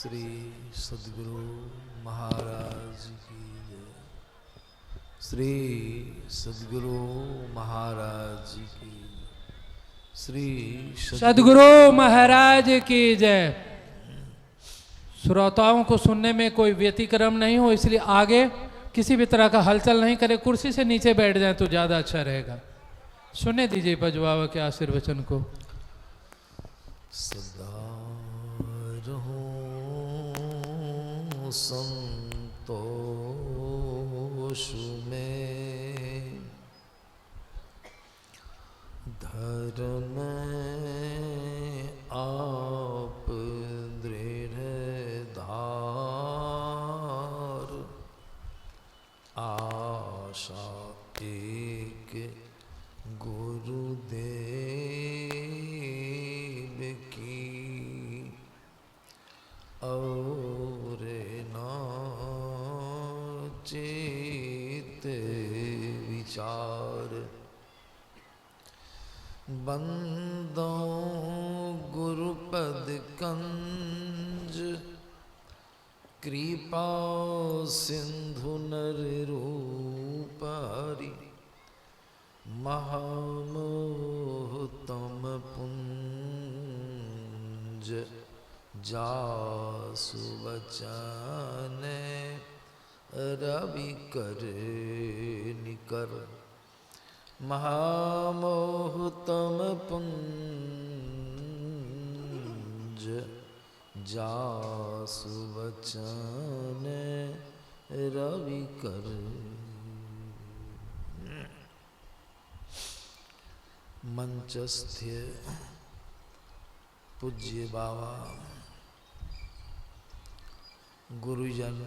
श्री सद्गुरु महाराज की जय। श्री सद्गुरु महाराज की श्री सद्गुरु महाराज की जय। श्रोताओं को सुनने में कोई व्यतिक्रम नहीं हो, इसलिए आगे किसी भी तरह का हलचल नहीं करे, कुर्सी से नीचे बैठ जाए तो ज़्यादा अच्छा रहेगा। सुनने दीजिए पजवावा के आशीर्वचन को। सदा रहो संतोष में, धर्म आप दृढ़ धार, आशा एक गुरुदेव की, और चेत विचार, बंदों गुरुपद कंज, कृपा सिंधु नर रूप हरि, महामोह तम पुंज, जासु वचन रवि कर निकर, महामोह तम पुंज, जासु वचन रवि कर। मंचस्थ पूज्य बाबा, गुरुजन,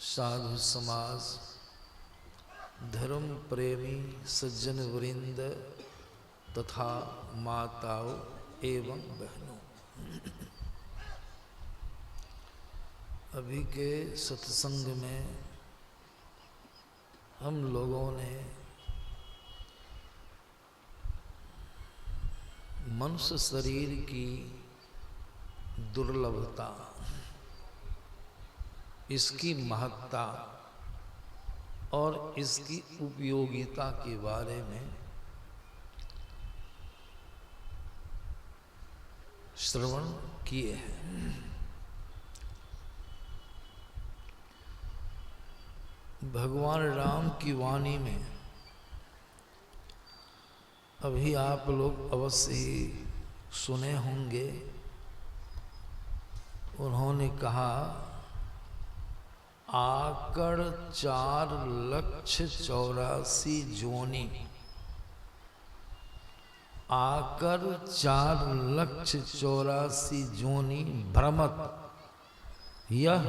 साधु समाज, धर्म प्रेमी सज्जन वृंद तथा माताओं एवं बहनों, अभी के सत्संग में हम लोगों ने मनुष्य शरीर की दुर्लभता, इसकी महत्ता और इसकी उपयोगिता के बारे में श्रवण किए हैं। भगवान राम की वाणी में अभी आप लोग अवश्य ही सुने होंगे, उन्होंने कहा आकड़ 4,84,000 जोनी, आकर 4,84,000 जोनी भ्रमत, यह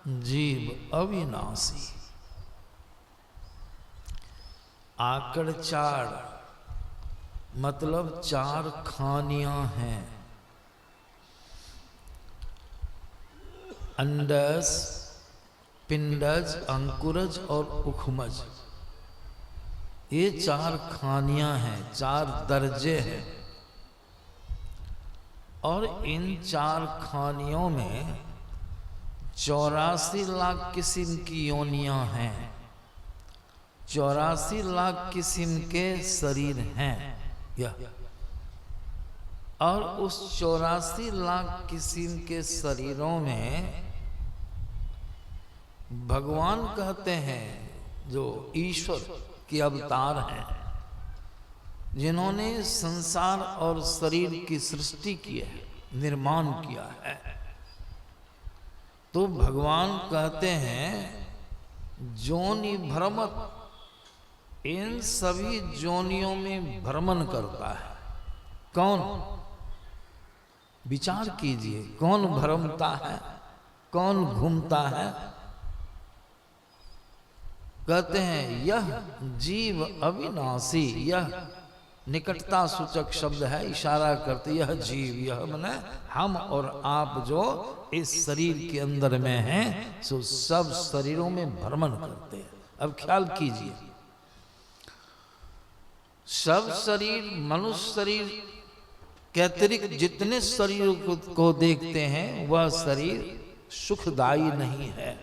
जीव अविनाशी। आकड़ 4 मतलब 4 खानियां हैं, अंडज, पिंडज, अंकुरज और उखमज। ये 4 खानियां हैं, 4 दर्जे हैं, और इन 4 खानियों में 84 लाख किस्म की योनियां हैं, 84 लाख किस्म के शरीर हैं यह, और उस 84 लाख किस्म के शरीरों में भगवान कहते हैं जो ईश्वर के अवतार हैं, जिन्होंने संसार और शरीर की सृष्टि की है, निर्माण किया है। तो भगवान कहते हैं जोनि भ्रमत, इन सभी जोनियों में भ्रमण करता है। कौन? विचार कीजिए, कौन भ्रमता है, कौन घूमता है? कहते हैं यह जीव अविनाशी, यह निकटता सूचक शब्द है, इशारा करते यह जीव, यह माने हम और आप जो इस शरीर के अंदर में हैं, सो सब शरीरों में भ्रमण करते हैं। अब ख्याल कीजिए, सब शरीर, मनुष्य शरीर के अतिरिक्त जितने शरीर को देखते हैं वह शरीर सुखदायी नहीं है।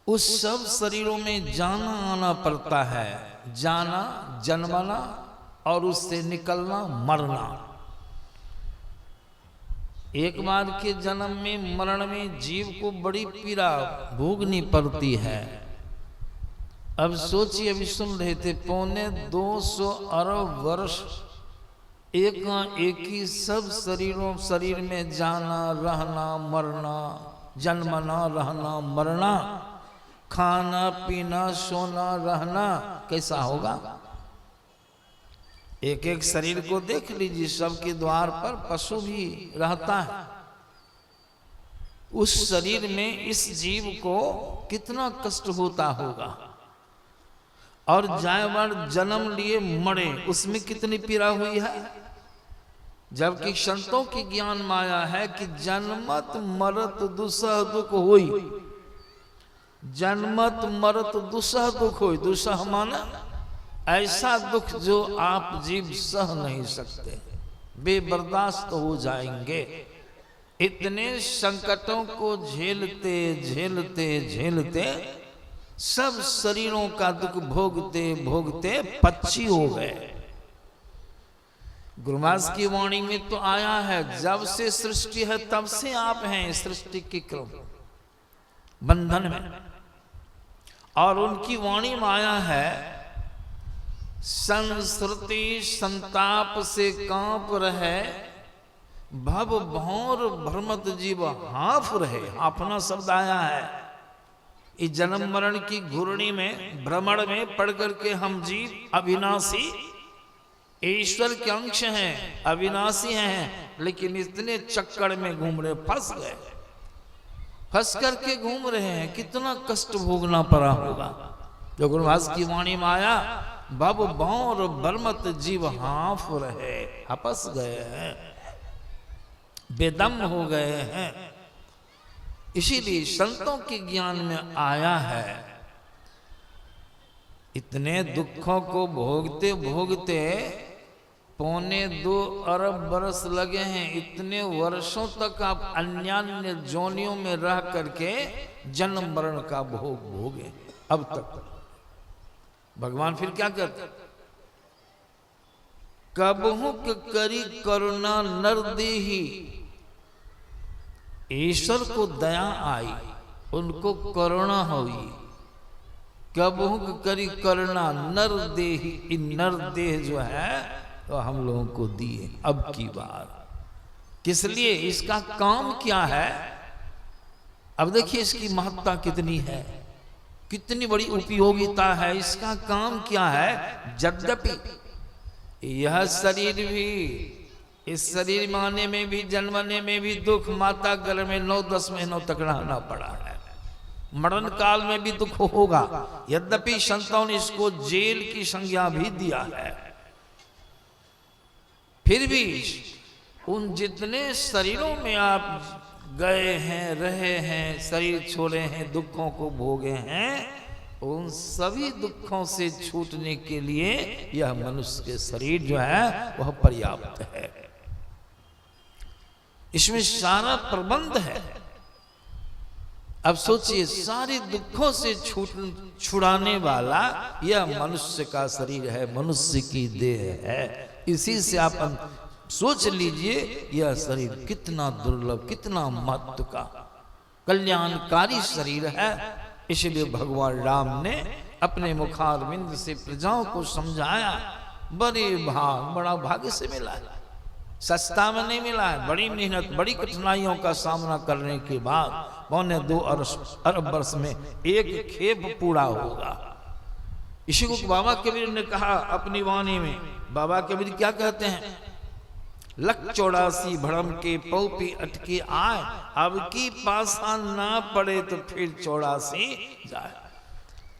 उस सब शरीरों में जाना आना पड़ता है, जाना जन्मना और उससे निकलना मरना। एक बार के जन्म में मरण में जीव को बड़ी पीड़ा भोगनी पड़ती है। अब सोचिए, अभी सुन रहे थे 250 अरब वर्ष एक ही सब शरीर में जाना रहना मरना, जन्मना रहना मरना, खाना पीना सोना रहना, कैसा होगा? एक एक शरीर को देख लीजिए, सबके द्वार पर पशु भी रहता है। उस शरीर में इस जीव को कितना कष्ट होता होगा, और जाए बार जन्म लिए मरे उसमें कितनी पीड़ा हुई है। जबकि संतों की ज्ञान माया है कि जन्मत मरत दुसह दुख होई, जन्मत मरत दुसह दुख होई। दुसह माना ऐसा दुख जो आप जीव सह नहीं सकते, बेबर्दाश्त हो जाएंगे। इतने संकटों को झेलते झेलते झेलते सब शरीरों का दुख भोगते भोगते पक्षी हो गए। गुरुमास की वाणी में तो आया है, जब से सृष्टि है तब से आप हैं सृष्टि के क्रम बंधन में। और उनकी वाणी में आया है, संस्कृति संताप से कांप रहे, भव भौर भ्रमत जीव हाफ रहे। अपना शब्द आया है। इस जन्म मरण की घूर्णी में भ्रमण में पड़ करके हम जीव अविनाशी ईश्वर के अंश हैं, अविनाशी हैं, लेकिन इतने चक्कर में घूम रहे, फंस गए, फंस करके घूम रहे हैं। कितना कष्ट भोगना पड़ा होगा। जो गुरुभाष की वाणी में आया, भव भौर भ्रमत जीव हाफ रहे, हपस गए हैं, बेदम हो गए हैं। इसीलिए संतों के ज्ञान में आया है, इतने दुखों को भोगते भोगते 2.25 अरब बरस लगे हैं। इतने वर्षों तक आप अन्यान्य जोनियों में रह करके जन्म मरण का भोग भोगे। अब तक भगवान फिर क्या करते, कबहु करी करुणा नर देही। ईश्वर को दया आई, उनको करुणा हुई। कबहु करी करुणा नर देही। नर देह जो है तो हम लोगों को दिए अब की बार। किस लिए? इसका काम क्या है? अब देखिए इसकी महत्ता कितनी है, कितनी बड़ी उपयोगिता है। इसका काम क्या है? यद्यपि यह शरीर भी, इस शरीर में आने में भी, जन्मने में भी दुख, माता गर्भ में 9-10 महीनों तक रहना पड़ा है, मरण काल में भी दुख होगा। यद्यपि संतों ने इसको जेल की संज्ञा भी दिया है, फिर भी उन जितने शरीरों में आप गए हैं, रहे हैं, शरीर छोड़े हैं, दुखों को भोगे हैं, उन सभी दुखों से छूटने के लिए यह मनुष्य के शरीर जो है वह पर्याप्त है। इसमें सारा प्रबंध है। अब सोचिए, सारे दुखों से छुड़ाने वाला यह मनुष्य का शरीर है, मनुष्य की देह है। इसी से आप सोच लीजिए यह शरीर कितना दुर्लभ, कितना महत्व का कल्याणकारी शरीर है। इसलिए भगवान राम ने अपने मुखारविंद से प्रजाओं को समझाया, बड़ा भाग्य से मिला है, सस्ता में नहीं मिला है। बड़ी मेहनत, बड़ी कठिनाइयों का सामना करने के बाद 2.25 अरब वर्ष में एक खेप पूरा होगा। इसी को बाबा कबीर ने कहा अपनी वाणी में। बाबा कबीर क्या कहते हैं? 184 भ्रम के पौपी अटके आए, अब की पासा ना पड़े तो फिर 84 जाए,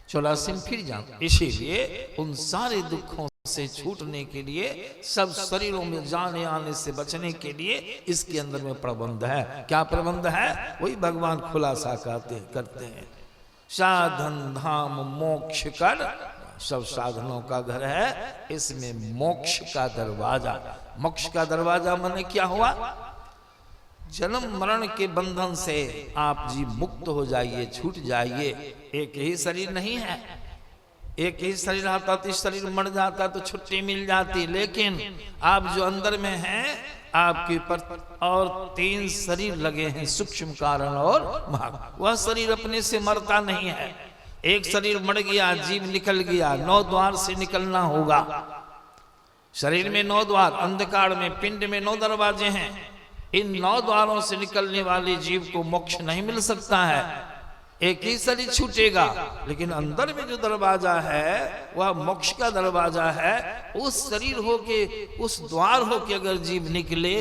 84 में फिर जाए। इसीलिए उन सारे दुखों से छूटने के लिए, सब शरीरों में जाने आने से बचने के लिए इसके अंदर में प्रबंध है। क्या प्रबंध है? वही भगवान खुलासा करते हैं, साधन धाम मोक्ष कर सब साधनों का घर है, इसमें मोक्ष का दरवाजा। मोक्ष का दरवाजा माने क्या हुआ? जन्म मरण के बंधन से आप जी मुक्त हो जाइए, छूट जाइए। एक ही शरीर नहीं है, एक ही शरीर आता तो शरीर मर जाता तो छुट्टी मिल जाती, लेकिन आप जो अंदर में हैं आपके पर और 3 शरीर लगे हैं, सूक्ष्म कारण और महा। वह शरीर अपने से मरता नहीं है। एक शरीर मर गया, जीव निकल गया, 9 द्वार से निकलना होगा। शरीर में 9 द्वार, अंधकार में पिंड में 9 दरवाजे हैं। इन 9 द्वारों से निकलने वाले जीव को मोक्ष नहीं मिल सकता है। एक ही शरीर छूटेगा, लेकिन अंदर में जो दरवाजा है वह मोक्ष का दरवाजा है। उस शरीर हो के, उस द्वार हो के अगर जीव निकले,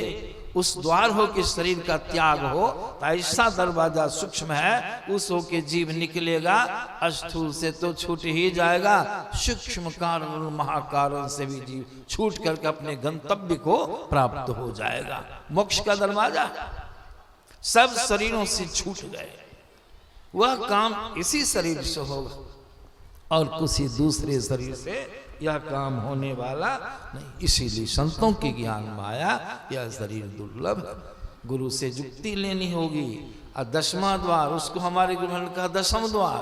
उस द्वार हो के शरीर का त्याग हो, तो ऐसा दरवाजा सूक्ष्म है, उस हो के जीव निकलेगा। स्थूल से तो छूट ही जाएगा, सूक्ष्म कारण और महाकारण से भी जीव छूट करके अपने गंतव्य को प्राप्त हो जाएगा। मोक्ष का दरवाजा सब शरीरों से छूट गए। वह काम इसी शरीर से होगा और किसी दूसरे शरीर से यह काम होने वाला नहीं। इसीलिए संतों की ज्ञान माया यह शरीर दुर्लभ है। गुरु से जुक्ति लेनी होगी। और 10वां द्वार, उसको हमारे गुरु ने कहा 10वां द्वार।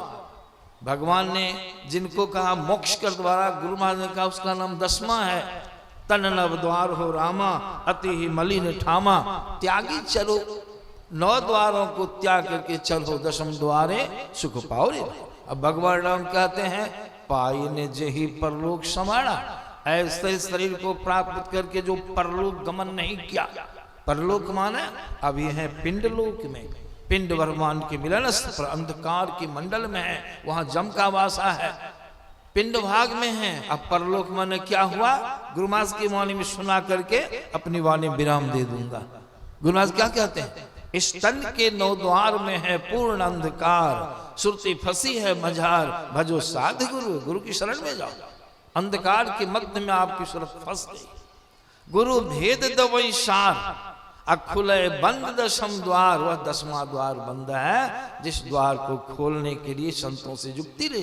भगवान ने जिनको कहा मोक्ष कर द्वारा, गुरु महाराज ने कहा उसका नाम 10वां है। तन नव द्वार हो रामा, अति ही मलिन ठामा। त्यागी चलो, 9 द्वारों को त्याग करके चलो 10वें द्वारे सुख पाओ रे। अब भगवान राम कहते हैं पाई ने जेही परलोक समाड़ा। ऐसे शरीर को प्राप्त करके जो परलोक गमन नहीं किया। परलोक माने अभी है पिंड लोक में, पिंड भगवान के मिलन पर अंधकार के मंडल में है, वहां जम का वासा है, पिंड भाग में है। अब परलोक माने क्या हुआ? गुरुमास की वाणी में सुना करके अपनी वाणी विराम दे दूंगा। गुरुमास क्या कहते हैं? इस तन के 9 द्वार में है पूर्ण अंधकार, सुरती फंसी है मझार, भजो साध गुरु। गुरु की शरण में जाओ, अंधकार के मध्य में आपकी सुरत फंस गई। गुरु भेद दवई सार, खुले बंद 10वां द्वार। वह 10वां द्वार बंद है जिस द्वार को खोलने के लिए संतों से जुक्ति ले।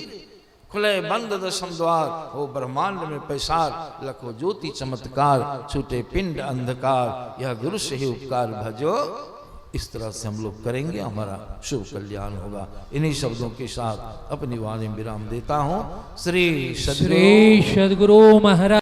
खुले बंद 10वां द्वार हो ब्रह्मांड में पैसार, लखो ज्योति चमत्कार, छूटे पिंड अंधकार, यह गुरु से ही उपकार भजो। इस तरह से हम लोग करेंगे, हमारा शुभ कल्याण होगा। इन्हीं शब्दों के साथ अपनी वाणी विराम देता हूँ। श्री सद्गुरु महाराज।